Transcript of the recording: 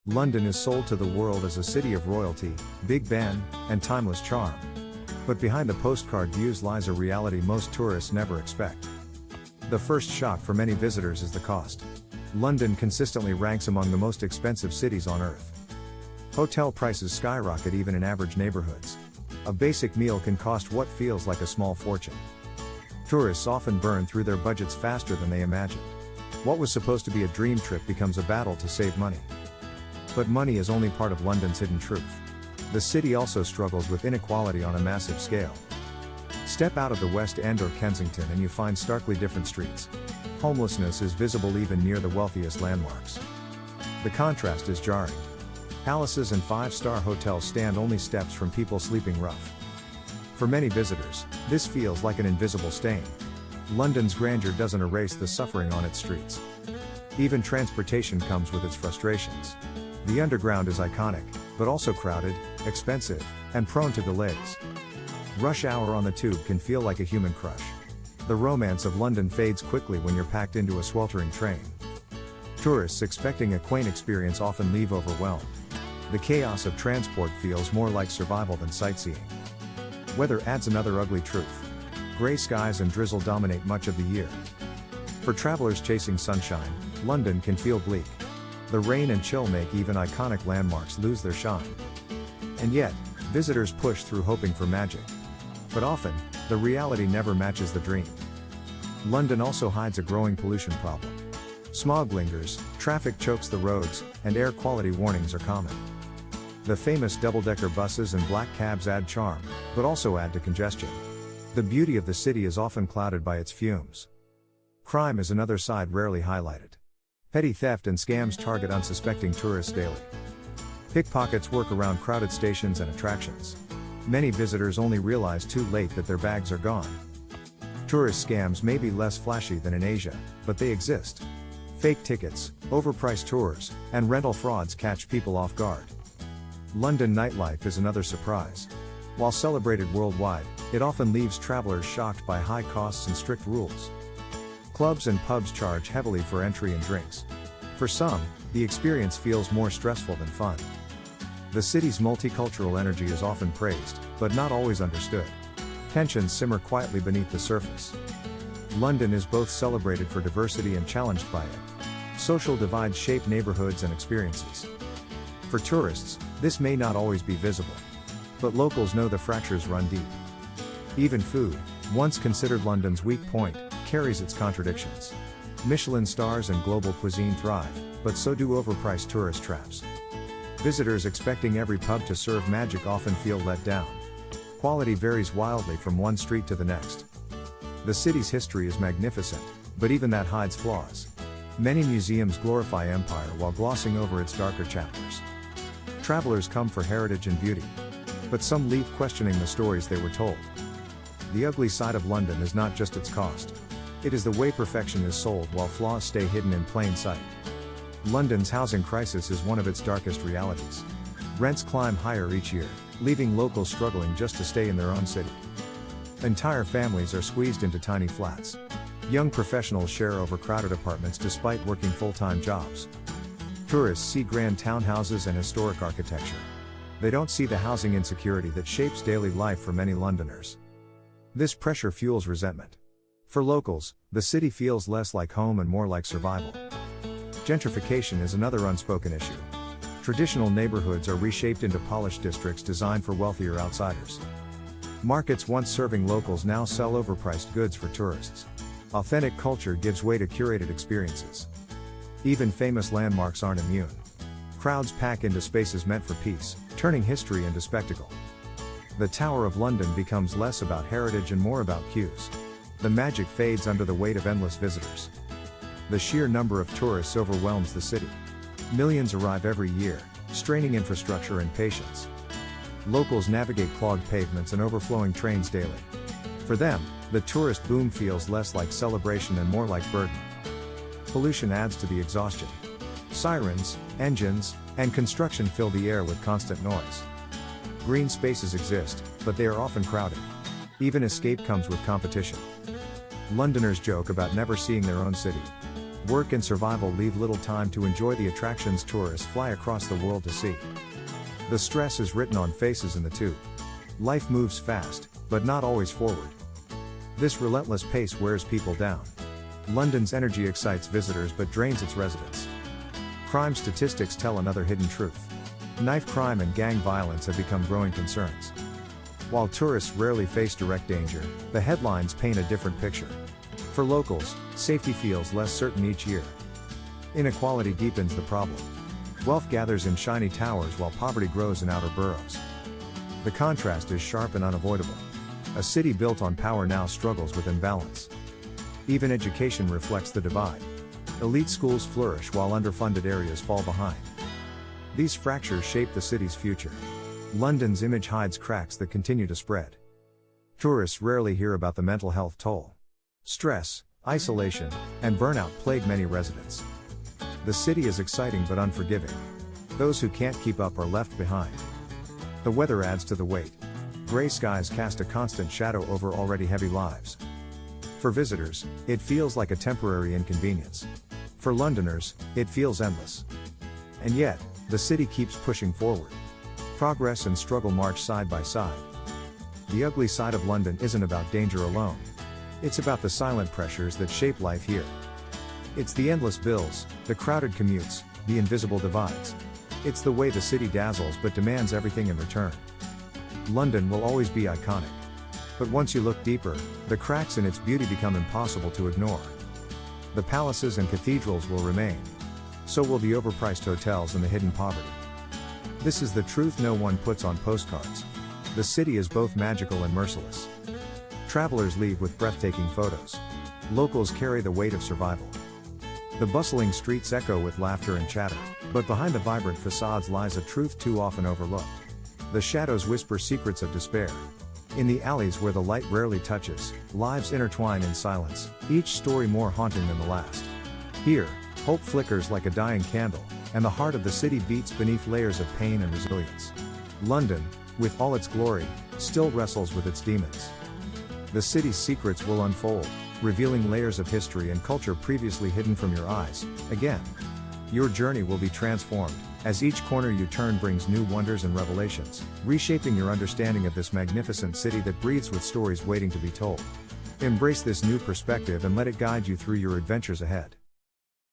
London is sold to the world as a city of royalty, Big Ben, and timeless charm. But behind the postcard views lies a reality most tourists never expect. The first shock for many visitors is the cost. London consistently ranks among the most expensive cities on earth. Hotel prices skyrocket even in average neighborhoods. A basic meal can cost what feels like a small fortune. Tourists often burn through their budgets faster than they imagined. What was supposed to be a dream trip becomes a battle to save money. But money is only part of London's hidden truth. The city also struggles with inequality on a massive scale. Step out of the West End or Kensington and you find starkly different streets. Homelessness is visible even near the wealthiest landmarks. The contrast is jarring. Palaces and five-star hotels stand only steps from people sleeping rough. For many visitors, this feels like an invisible stain. London's grandeur doesn't erase the suffering on its streets. Even transportation comes with its frustrations. The underground is iconic, but also crowded, expensive, and prone to delays. Rush hour on the tube can feel like a human crush. The romance of London fades quickly when you're packed into a sweltering train. Tourists expecting a quaint experience often leave overwhelmed. The chaos of transport feels more like survival than sightseeing. Weather adds another ugly truth. Gray skies and drizzle dominate much of the year. For travelers chasing sunshine, London can feel bleak. The rain and chill make even iconic landmarks lose their shine. And yet, visitors push through hoping for magic. But often, the reality never matches the dream. London also hides a growing pollution problem. Smog lingers, traffic chokes the roads, and air quality warnings are common. The famous double-decker buses and black cabs add charm, but also add to congestion. The beauty of the city is often clouded by its fumes. Crime is another side rarely highlighted. Petty theft and scams target unsuspecting tourists daily. Pickpockets work around crowded stations and attractions. Many visitors only realize too late that their bags are gone. Tourist scams may be less flashy than in Asia, but they exist. Fake tickets, overpriced tours, and rental frauds catch people off guard. London nightlife is another surprise. While celebrated worldwide, it often leaves travelers shocked by high costs and strict rules. Clubs and pubs charge heavily for entry and drinks. For some, the experience feels more stressful than fun. The city's multicultural energy is often praised, but not always understood. Tensions simmer quietly beneath the surface. London is both celebrated for diversity and challenged by it. Social divides shape neighborhoods and experiences. For tourists, this may not always be visible. But locals know the fractures run deep. Even food, once considered London's weak point, carries its contradictions. Michelin stars and global cuisine thrive, but so do overpriced tourist traps. Visitors expecting every pub to serve magic often feel let down. Quality varies wildly from one street to the next. The city's history is magnificent, but even that hides flaws. Many museums glorify empire while glossing over its darker chapters. Travelers come for heritage and beauty. But some leave questioning the stories they were told. The ugly side of London is not just its cost. It is the way perfection is sold while flaws stay hidden in plain sight. London's housing crisis is one of its darkest realities. Rents climb higher each year, leaving locals struggling just to stay in their own city. Entire families are squeezed into tiny flats. Young professionals share overcrowded apartments despite working full-time jobs. Tourists see grand townhouses and historic architecture. They don't see the housing insecurity that shapes daily life for many Londoners. This pressure fuels resentment. For locals, the city feels less like home and more like survival. Gentrification is another unspoken issue. Traditional neighborhoods are reshaped into polished districts designed for wealthier outsiders. Markets once serving locals now sell overpriced goods for tourists. Authentic culture gives way to curated experiences. Even famous landmarks aren't immune. Crowds pack into spaces meant for peace, turning history into spectacle. The Tower of London becomes less about heritage and more about queues. The magic fades under the weight of endless visitors. The sheer number of tourists overwhelms the city. Millions arrive every year, straining infrastructure and patience. Locals navigate clogged pavements and overflowing trains daily. For them, the tourist boom feels less like celebration and more like burden. Pollution adds to the exhaustion. Sirens, engines, and construction fill the air with constant noise. Green spaces exist, but they are often crowded. Even escape comes with competition. Londoners joke about never seeing their own city. Work and survival leave little time to enjoy the attractions tourists fly across the world to see. The stress is written on faces in the tube. Life moves fast, but not always forward. This relentless pace wears people down. London's energy excites visitors but drains its residents. Crime statistics tell another hidden truth. Knife crime and gang violence have become growing concerns. While tourists rarely face direct danger, the headlines paint a different picture. For locals, safety feels less certain each year. Inequality deepens the problem. Wealth gathers in shiny towers while poverty grows in outer boroughs. The contrast is sharp and unavoidable. A city built on power now struggles with imbalance. Even education reflects the divide. Elite schools flourish while underfunded areas fall behind. These fractures shape the city's future. London's image hides cracks that continue to spread. Tourists rarely hear about the mental health toll. Stress, isolation, and burnout plague many residents. The city is exciting but unforgiving. Those who can't keep up are left behind. The weather adds to the weight. Gray skies cast a constant shadow over already heavy lives. For visitors, it feels like a temporary inconvenience. For Londoners, it feels endless. And yet, the city keeps pushing forward. Progress and struggle march side by side. The ugly side of London isn't about danger alone. It's about the silent pressures that shape life here. It's the endless bills, the crowded commutes, the invisible divides. It's the way the city dazzles but demands everything in return. London will always be iconic. But once you look deeper, the cracks in its beauty become impossible to ignore. The palaces and cathedrals will remain. So will the overpriced hotels and the hidden poverty. This is the truth no one puts on postcards. The city is both magical and merciless. Travelers leave with breathtaking photos. Locals carry the weight of survival. The bustling streets echo with laughter and chatter, but behind the vibrant facades lies a truth too often overlooked. The shadows whisper secrets of despair. In the alleys where the light rarely touches, lives intertwine in silence, each story more haunting than the last. Here, hope flickers like a dying candle, and the heart of the city beats beneath layers of pain and resilience. London, with all its glory, still wrestles with its demons. The city's secrets will unfold, revealing layers of history and culture previously hidden from your eyes. Again, your journey will be transformed, as each corner you turn brings new wonders and revelations, reshaping your understanding of this magnificent city that breathes with stories waiting to be told. Embrace this new perspective and let it guide you through your adventures ahead.